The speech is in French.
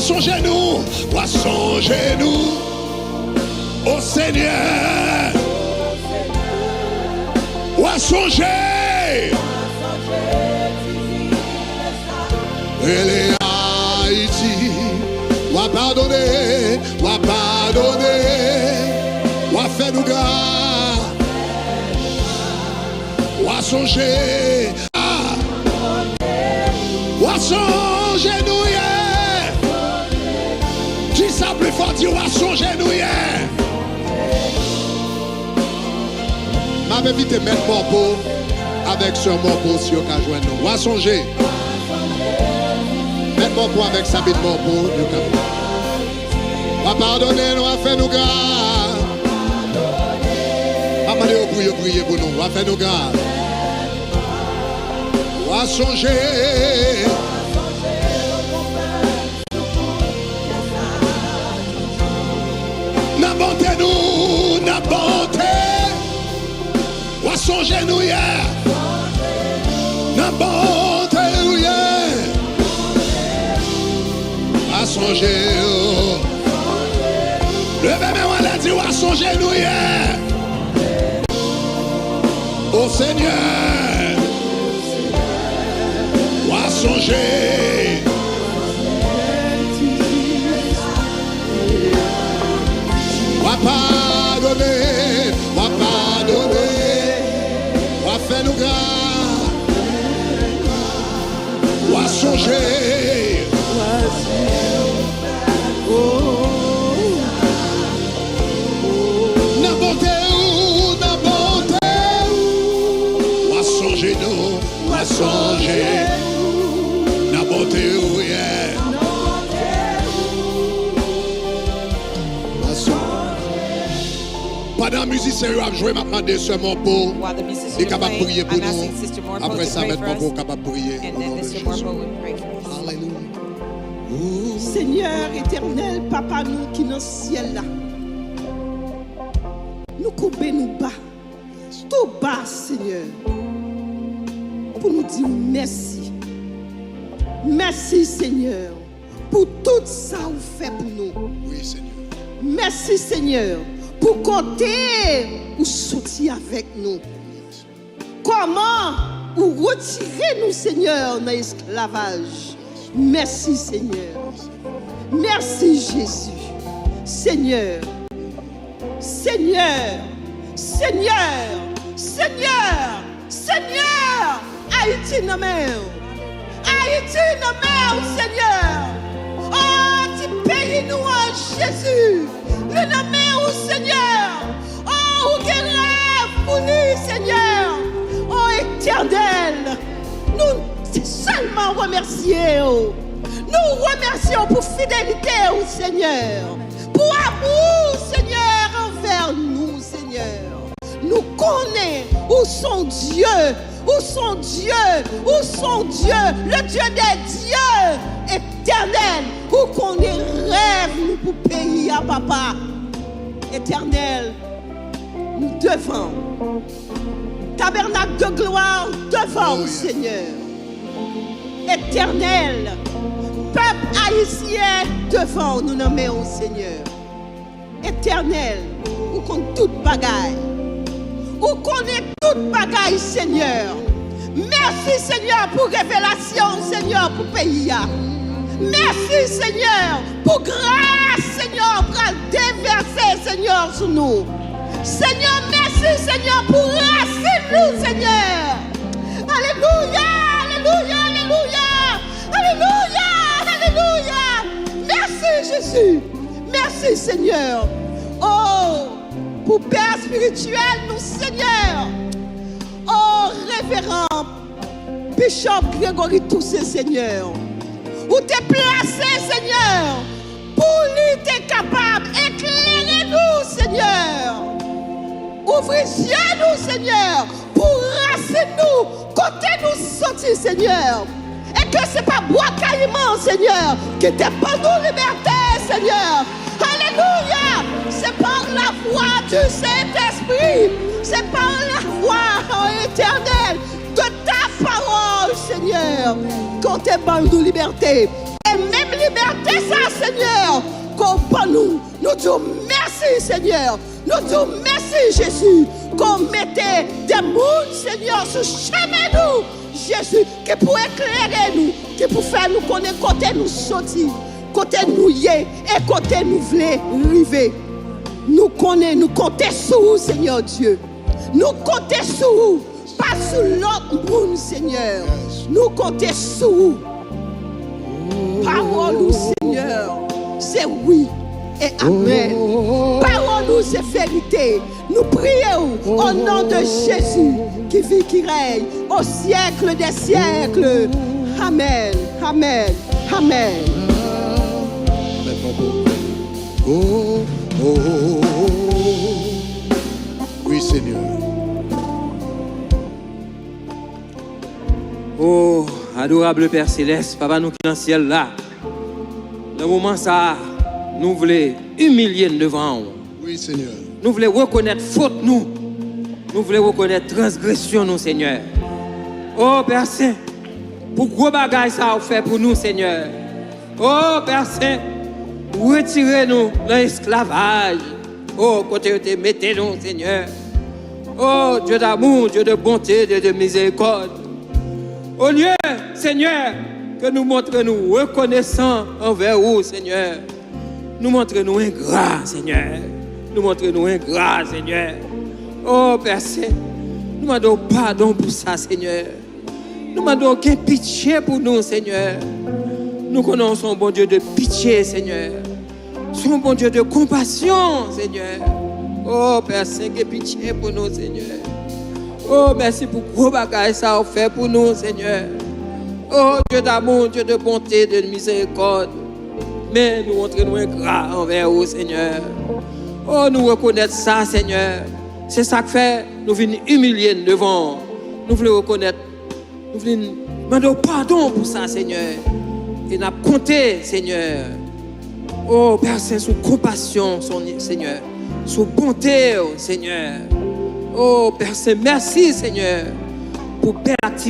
son genou, ou à son genou, au Seigneur, ou à songer. Elle est Haïti, ou à pardonner, ou à faire nous grâce, ou à songer, ou à songer nous. Qui ça plus fort dit ou à songer nous. Ma vite mettre mon pot avec ce mon pot si on a joindre nous. Ou à songer. Mettre mon pot avec Sabine mon pot. On va pardonner, on va faire nous grâce. On va prier pour nous. On va faire nous grâce. On va songer. Na bonté nous, na bonté. On va songer nous hier. Na bonté nous hier. À songer. Le bébé on l'a dit, on va songer nous hier. Au Seigneur. On va songer. On va pardonner. On va pardonner. On va faire nous grâce. On va songer. Songer, na bonté ou yeah. Pendant la musique sérieux a joué, m'a demandé seulement pour les capables de prier pour nous. Après ça, mettre mon pour capable de prier. Alléluia. Seigneur éternel, Papa nous qui dans le ciel là, nous couper nous bas, tout bas Seigneur. Pour nous dire merci. Merci Seigneur pour tout ça que vous faites pour nous. Oui Seigneur. Merci Seigneur pour compter ou sortir avec nous. Comment ou retirer nous Seigneur dans l'esclavage. Merci Seigneur. Merci Jésus. Seigneur. Seigneur. Seigneur. Seigneur. Seigneur. Haïti non mer. Haïti non mer, Seigneur. Oh, tu payes nous en Jésus. Le nom au Seigneur. Oh, ou quel rêve pour lui, Seigneur. Oh, éternel. Nous seulement remercier. Nous remercions pour fidélité au Seigneur. Pour amour, Seigneur, envers nous, Seigneur. Nous connaissons où son Dieu. Où son Dieu, où son Dieu, le Dieu des dieux éternel, où qu'on est rêve nous pour payer à papa éternel, nous devons, tabernacle de gloire devant Seigneur, éternel, peuple haïtien devant nous nommer au Seigneur, éternel, où qu'on toute bagaille. Où connaît toute bagaille, Seigneur. Merci, Seigneur, pour révélation, Seigneur, pour pays. Merci, Seigneur, pour grâce, Seigneur, pour déverser, Seigneur, sur nous. Seigneur, merci, Seigneur, pour raciner nous, Seigneur. Alléluia, alléluia, alléluia, alléluia, alléluia. Merci, Jésus. Merci, Seigneur. Oh, pour Père spirituel, nous, Seigneur. Oh, révérend Bishop Grégory Toussaint, Seigneur. Où t'es placé, Seigneur, pour lui, t'es capable. Éclairez-nous, Seigneur. Ouvrez-nous, Seigneur, pour raciner-nous, côté-nous sortir, Seigneur. Et que ce n'est pas bois caïman, Seigneur, qui te donne nous liberté, Seigneur. Alléluia. C'est par la voix du Saint-Esprit. C'est par la voix éternelle de ta parole, Seigneur, qu'on te donne nous liberté. Et même liberté, ça, disons merci, Seigneur. Nous disons merci, Jésus, qu'on mettait des mondes, Seigneur, sur chemin nous, Jésus, qui pour éclairer nous, qui pour faire nous connaître côté nous sortir, côté nous y est et côté nous voulons arriver. Nous connaissons, nous comptons sur vous, Seigneur Dieu. Nous comptons sur vous, pas sur l'autre monde, Seigneur. Nous comptons sur vous. Parole nous, Seigneur, c'est oui et amen. Parole nous, c'est vérité. Nous prions au nom de Jésus qui vit, qui règne au siècle des siècles. Amen, amen, amen. Oh, oh, oh, oh. Oui, Seigneur. Oh, adorable Père Céleste, Papa nous qui dans le ciel là, le moment ça, nous voulons humilier devant vous. Oui, Seigneur. Nous voulons reconnaître faute nous. Nous voulons reconnaître transgression nous, Seigneur. Oh, Père Saint, pour gros bagaille ça a fait pour nous, Seigneur. Oh, Père Saint, retirez-nous dans l'esclavage. Oh, côté où tu mettez-nous, Seigneur. Oh, Dieu d'amour, Dieu de bonté, Dieu de miséricorde. Au lieu, Seigneur, que nous montrons-nous reconnaissants envers vous, Seigneur. Nous montrons-nous ingrats, Seigneur. Nous montrons-nous ingrats, Seigneur. Oh, Père Saint, nous demandons pardon pour ça, Seigneur. Nous demandons aucun pitié pour nous, Seigneur. Nous connaissons un bon Dieu de pitié, Seigneur. Son bon Dieu de compassion, Seigneur. Oh, Père Saint, que pitié pour nous, Seigneur. Oh, merci pour gros bagages ça a fait pour nous, Seigneur. Oh, Dieu d'amour, Dieu de bonté, de miséricorde. Mais nous montrons-nous ingrats envers vous, Seigneur. Oh, nous reconnaître ça, Seigneur. C'est ça que fait, nous venons humilier devant. Nous voulons reconnaître, nous voulons demander pardon pour ça, Seigneur. Et nous avons compté, Seigneur. Oh, Père Saint, sous compassion, Seigneur. Sous bonté, Seigneur. Oh, Père Saint, merci, Seigneur, pour belle activité